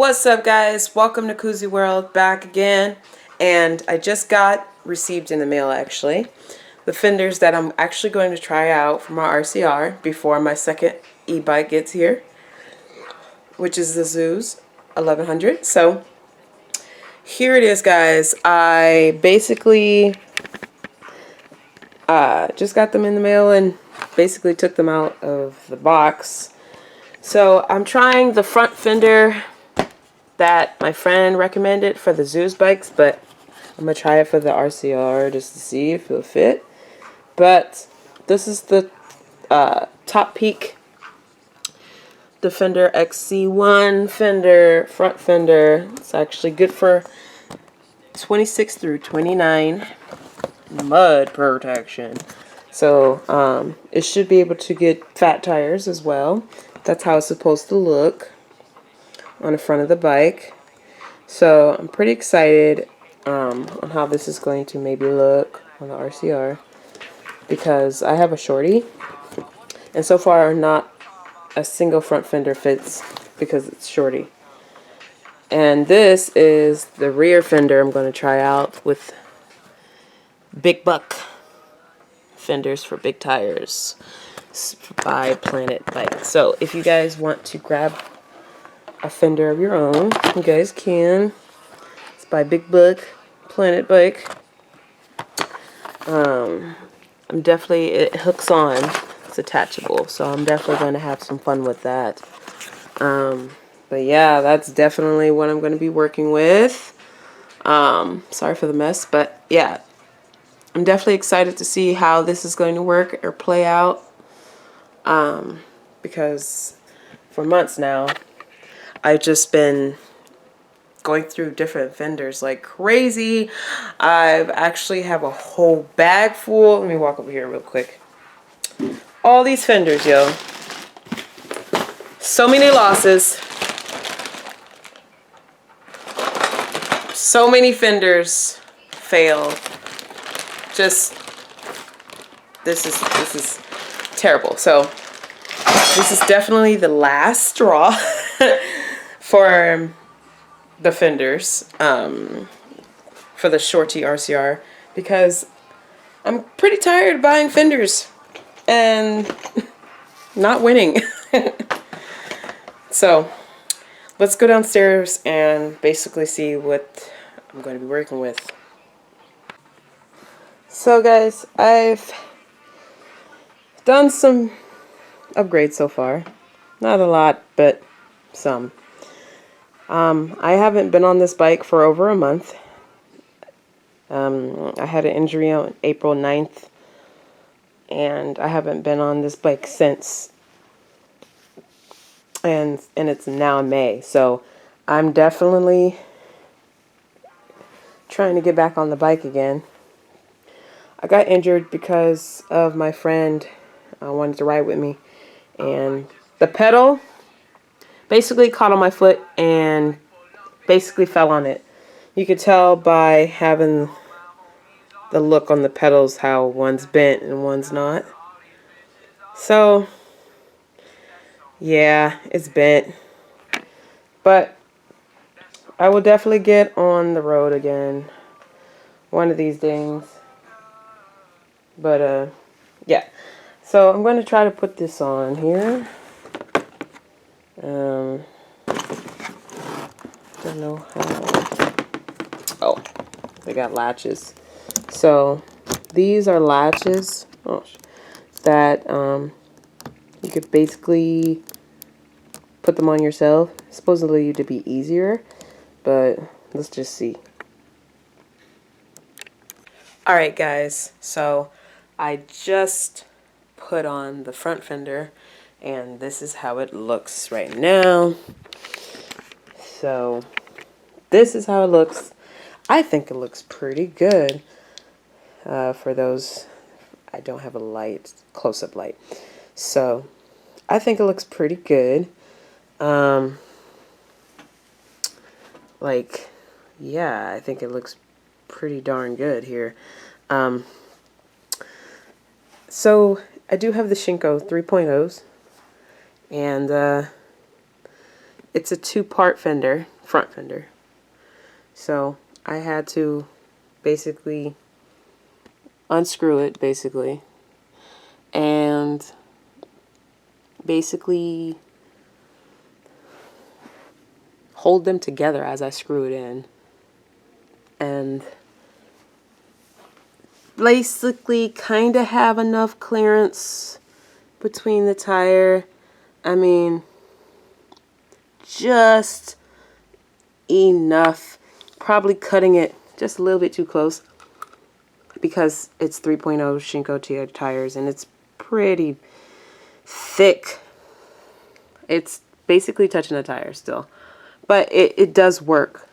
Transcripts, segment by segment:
What's up, guys? Welcome to Koozie World, back again. And I just received in the mail, actually, the fenders that I'm actually going to try out for my RCR before my second e-bike gets here, which is the Zeus 1100. So here it is, guys. I basically just got them in the mail and basically took them out of the box. So I'm trying the front fender that my friend recommended for the Zeus bikes, but I'm going to try it for the RCR just to see if it'll fit. But this is the Top Peak Defender XC1 fender, front fender. It's actually good for 26 through 29 mud protection. So it should be able to get fat tires as well. That's how it's supposed to look on the front of the bike. So I'm pretty excited on how this is going to maybe look on the RCR, because I have a Shorty, and so far not a single front fender fits because it's Shorty. And this is the rear fender I'm going to try out with big buck fenders for big tires by Planet Bike. So if you guys want to grab a fender of your own, you guys can. It's by Big Buck Planet Bike. I'm definitely, it hooks on, it's attachable, so I'm definitely going to have some fun with that. But yeah, that's definitely what I'm going to be working with. Sorry for the mess, but yeah, I'm definitely excited to see how this is going to work or play out, because for months now I've just been going through different fenders like crazy. I've actually have a whole bag full. Let me walk over here real quick. All these fenders, yo. So many losses. So many fenders failed. Just this is terrible. So this is definitely the last straw for the fenders for the Shorty RCR, because I'm pretty tired of buying fenders and not winning. So let's go downstairs and basically see what I'm going to be working with. So guys, I've done some upgrades so far. Not a lot, but some. I haven't been on this bike for over a month. I had an injury on April 9th, and I haven't been on this bike since. And it's now May, so I'm definitely trying to get back on the bike again. I got injured because of my friend wanted to ride with me, and the pedal basically caught on my foot and basically fell on it. You could tell by having the look on the pedals how one's bent and one's not. So yeah, it's bent, but I will definitely get on the road again one of these days. But yeah, so I'm going to try to put this on here. Don't know how. Oh, they got latches. So these are latches that you could basically put them on yourself. Supposedly to be easier, but let's just see. Alright guys, so I just put on the front fender, and this is how it looks right now. So this is how it looks. I think it looks pretty good. For those, I don't have a light, close-up light. So I think it looks pretty good. Like, yeah, I think it looks pretty darn good here. So I do have the Shinko 3.0s, and it's a two-part fender, front fender. So I had to basically unscrew it, basically, and basically hold them together as I screw it in, and basically kind of have enough clearance between the tire. I mean, just enough. Probably cutting it just a little bit too close because it's 3.0 SHRTY tires and it's pretty thick. It's basically touching the tire still, but it does work.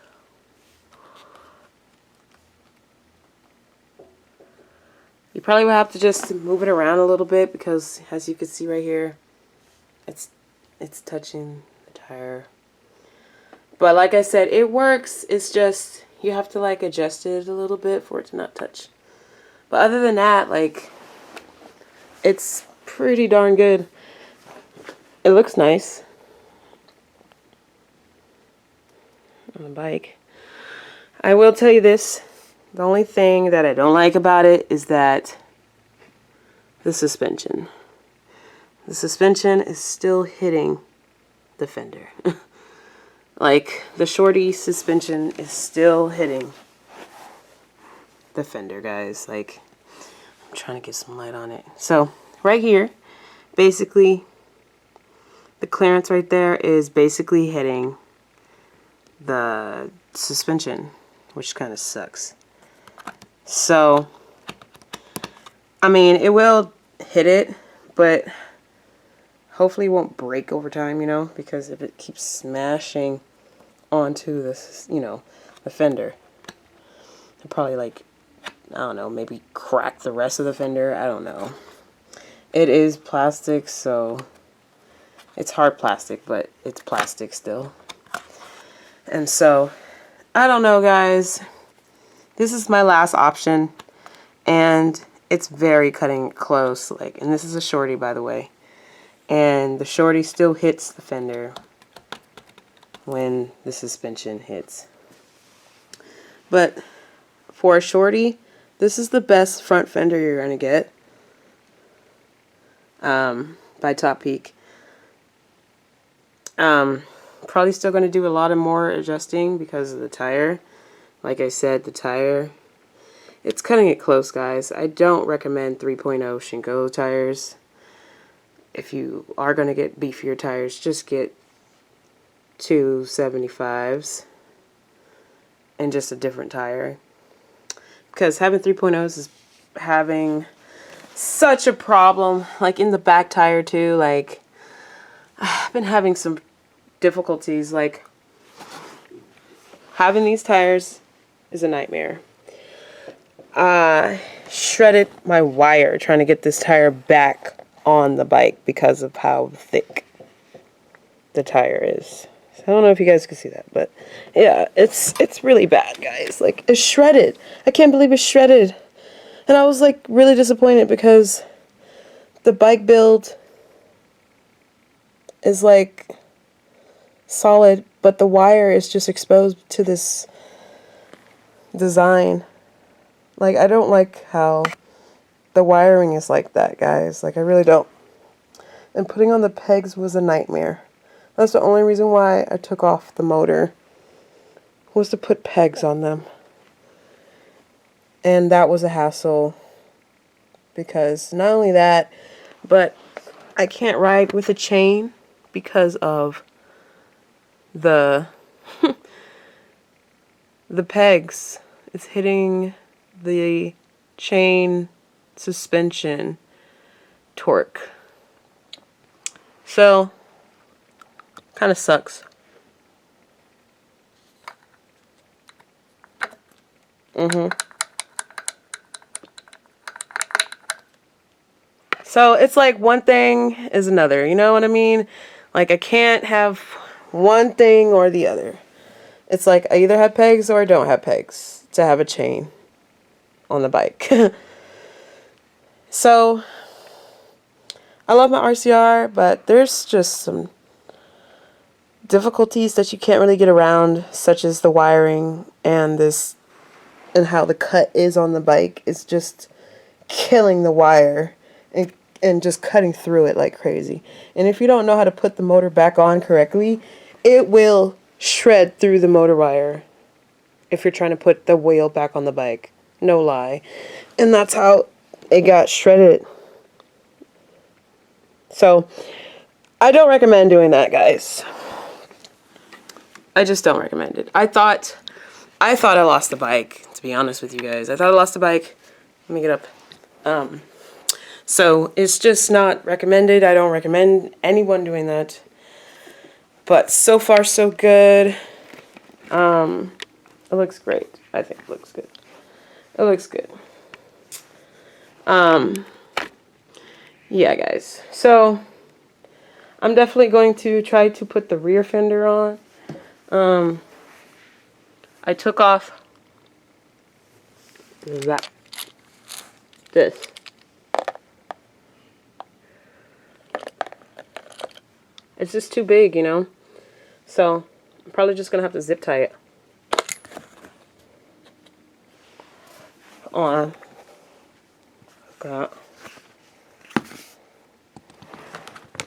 You probably will have to just move it around a little bit because, as you can see right here, it's touching the tire. But like I said, it works. It's just you have to like adjust it a little bit for it to not touch. But other than that, like, it's pretty darn good. It looks nice on the bike. I will tell you this. The only thing that I don't like about it is that the suspension. The suspension is still hitting the fender. Like, the Shorty suspension is still hitting the fender, guys. Like, I'm trying to get some light on it. So, right here, basically, the clearance right there is basically hitting the suspension, which kind of sucks. So, I mean, it will hit it, but hopefully it won't break over time, you know, because if it keeps smashing onto this, you know, the fender, it'll probably, like, I don't know, maybe crack the rest of the fender. I don't know. It is plastic, so it's hard plastic, but it's plastic still. And so, I don't know, guys. This is my last option, and it's very cutting close. Like, and this is a Shorty, by the way. And the Shorty still hits the fender when the suspension hits. But for a Shorty, this is the best front fender you're going to get by Top Peak. Probably still going to do a lot of more adjusting because of the tire. Like I said, the tire, it's cutting it close, guys. I don't recommend 3.0 SHRTY tires. If you are going to get beefier tires, just get 275s and just a different tire. Because having 3.0s is having such a problem, like in the back tire too. Like, I've been having some difficulties. Like, having these tires is a nightmare. Shredded my wire trying to get this tire back on the bike because of how thick the tire is. So I don't know if you guys can see that, but yeah, it's really bad, guys. Like, it's shredded. I can't believe it's shredded. And I was like really disappointed because the bike build is like solid, but the wire is just exposed to this design. Like, I don't like how the wiring is like that, guys. Like, I really don't. And putting on the pegs was a nightmare. That's the only reason why I took off the motor, was to put pegs on them. And that was a hassle, because not only that, but I can't ride with a chain because of the the pegs. It's hitting the chain suspension torque. So, kind of sucks. So it's like one thing is another, you know what I mean? Like, I can't have one thing or the other. It's like I either have pegs or I don't have pegs to have a chain on the bike. So, I love my RCR, but there's just some difficulties that you can't really get around, such as the wiring and this, and how the cut is on the bike, is just killing the wire and just cutting through it like crazy. And if you don't know how to put the motor back on correctly, it will shred through the motor wire if you're trying to put the wheel back on the bike. No lie. And that's how it got shredded. So I don't recommend doing that, guys. I just don't recommend it. I thought I lost the bike, to be honest with you guys. I thought I lost the bike. Let me get up. So it's just not recommended. I don't recommend anyone doing that. But so far so good. It looks great. I think it looks good. It looks good. Yeah, guys. So I'm definitely going to try to put the rear fender on. I took off this. It's just too big, you know. So I'm probably just gonna have to zip tie it on.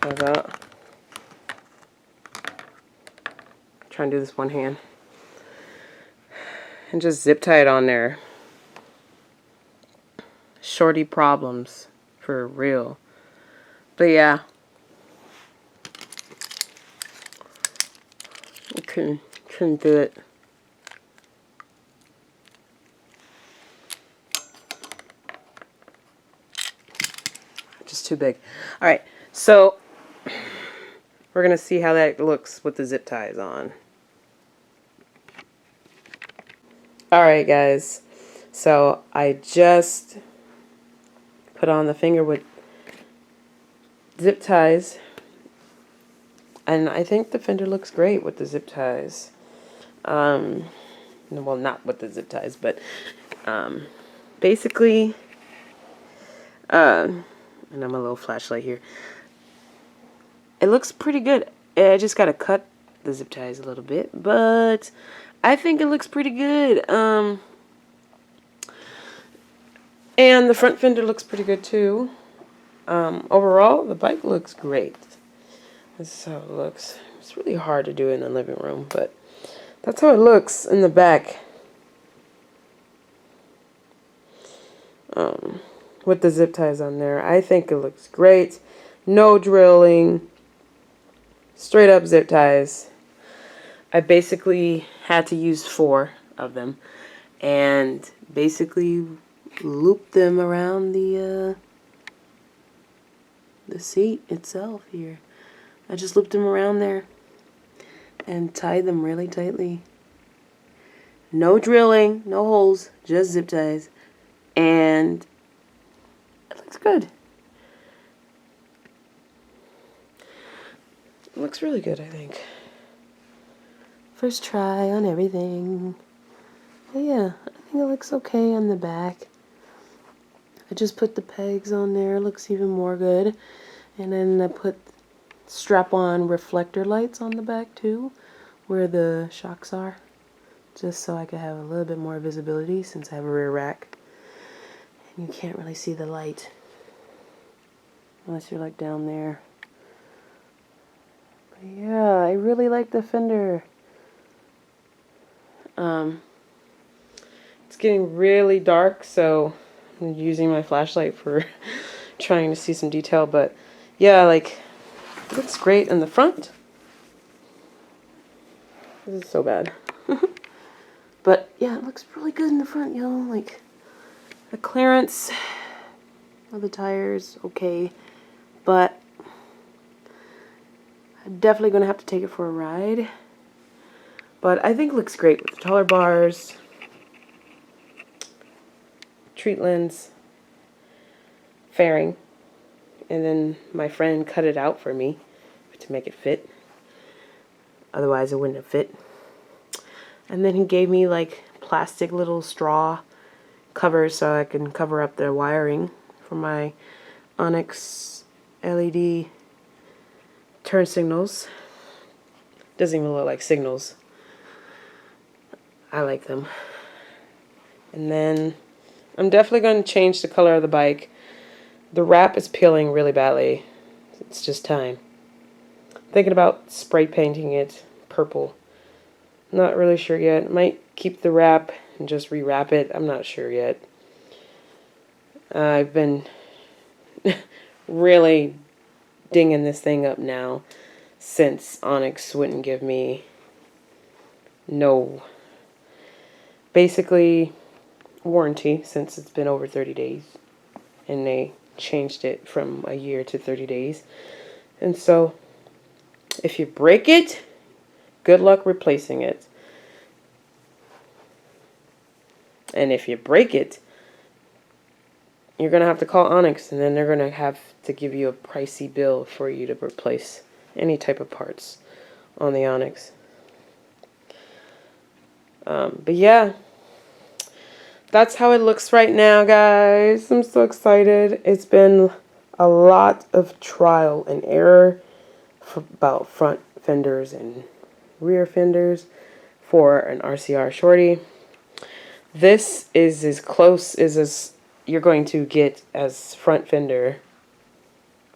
Like that. Try and do this one hand. And just zip tie it on there. Shorty problems. For real. But yeah. I couldn't do it. Just too big. Alright, so we're gonna see how that looks with the zip ties on. Alright guys, so I just put on the finger with zip ties, and I think the Fender looks great with the zip ties. Well, not with the zip ties, but basically, and I'm a little flashlight here. It looks pretty good. I just gotta cut the zip ties a little bit, but I think it looks pretty good. And the front fender looks pretty good too. Overall, the bike looks great. This is how it looks. It's really hard to do in the living room, but that's how it looks in the back. With the zip ties on there. I think it looks great. No drilling. Straight up zip ties. I basically had to use 4 of them and basically loop them around the seat itself here. I just looped them around there and tied them really tightly. No drilling, no holes, just zip ties. And it looks good. It looks really good, I think. First try on everything. But yeah, I think it looks okay on the back. I just put the pegs on there. It looks even more good. And then I put strap-on reflector lights on the back too, where the shocks are, just so I could have a little bit more visibility since I have a rear rack. And you can't really see the light unless you're like down there. But yeah, I really like the Fender. It's getting really dark, so I'm using my flashlight for trying to see some detail, but yeah, like, it looks great in the front. This is so bad. But yeah, it looks really good in the front, you know, like the clearance of the tires, okay, but I'm definitely going to have to take it for a ride. But I think it looks great with the taller bars, treat lens, fairing, and then my friend cut it out for me to make it fit. Otherwise it wouldn't have fit. And then he gave me like plastic little straw covers so I can cover up the wiring for my Onyx LED turn signals. Doesn't even look like signals. I like them. And then I'm definitely going to change the color of the bike. The wrap is peeling really badly. It's just time. Thinking about spray painting it purple. Not really sure yet. Might keep the wrap and just rewrap it. I'm not sure yet. I've been really dinging this thing up now since Onyx wouldn't give me basically warranty, since it's been over 30 days and they changed it from a year to 30 days. And so if you break it, good luck replacing it. And if you break it, you're going to have to call Onyx, and then they're going to have to give you a pricey bill for you to replace any type of parts on the Onyx. But yeah, that's how it looks right now, guys. I'm so excited. It's been a lot of trial and error about front fenders and rear fenders for an RCR Shorty. This is as close as you're going to get as front fender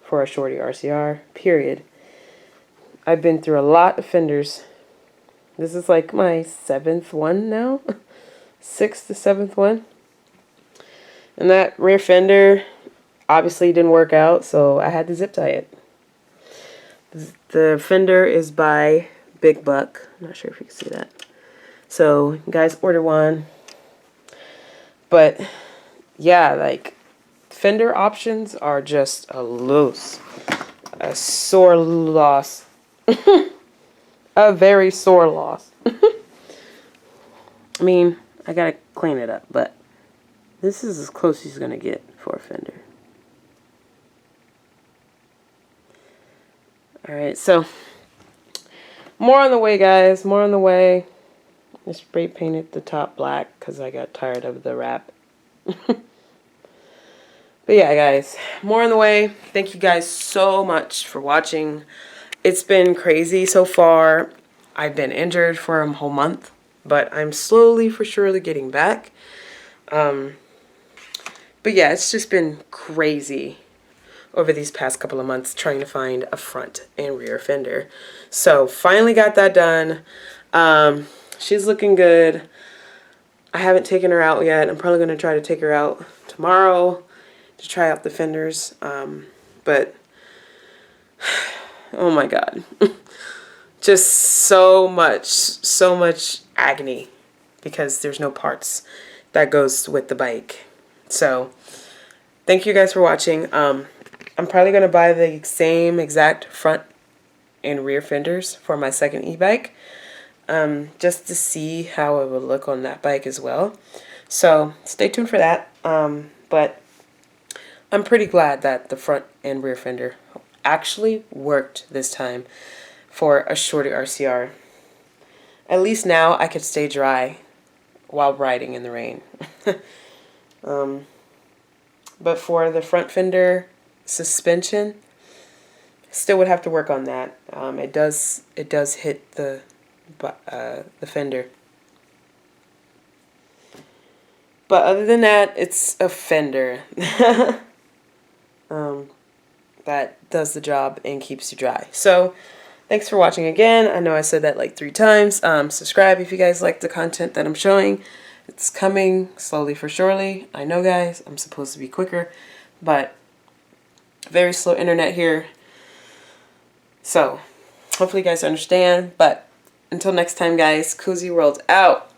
for a Shorty RCR, period. I've been through a lot of fenders. This is like my 7th one now. 6th to 7th one. And that rear fender obviously didn't work out, so I had to zip tie it. The fender is by Big Buck. I'm not sure if you can see that. So, you guys order one. But yeah, like, fender options are just a loss. A sore loss. A very sore loss. I mean, I gotta clean it up, but this is as close as you're gonna get for a fender. Alright, so more on the way, guys. More on the way. I spray painted the top black because I got tired of the wrap. But yeah, guys, more on the way. Thank you guys so much for watching. It's been crazy so far. I've been injured for a whole month, but I'm slowly for surely getting back. But yeah, it's just been crazy over these past couple of months trying to find a front and rear fender. So finally got that done. She's looking good. I haven't taken her out yet. I'm probably going to try to take her out tomorrow to try out the fenders. But oh my God. Just so much agony because there's no parts that goes with the bike. So thank you guys for watching. I'm probably going to buy the same exact front and rear fenders for my second e-bike, just to see how it would look on that bike as well. So stay tuned for that. But I'm pretty glad that the front and rear fender actually worked this time for a Shorty RCR. At least now I could stay dry while riding in the rain. But for the front fender suspension, still would have to work on that. It does hit the fender. But other than that, it's a fender that does the job and keeps you dry. So thanks for watching again. I know I said that like 3 times. Subscribe if you guys like the content that I'm showing. It's coming slowly for surely. I know, guys, I'm supposed to be quicker, but very slow internet here. So hopefully you guys understand. But until next time, guys, Cozy World out.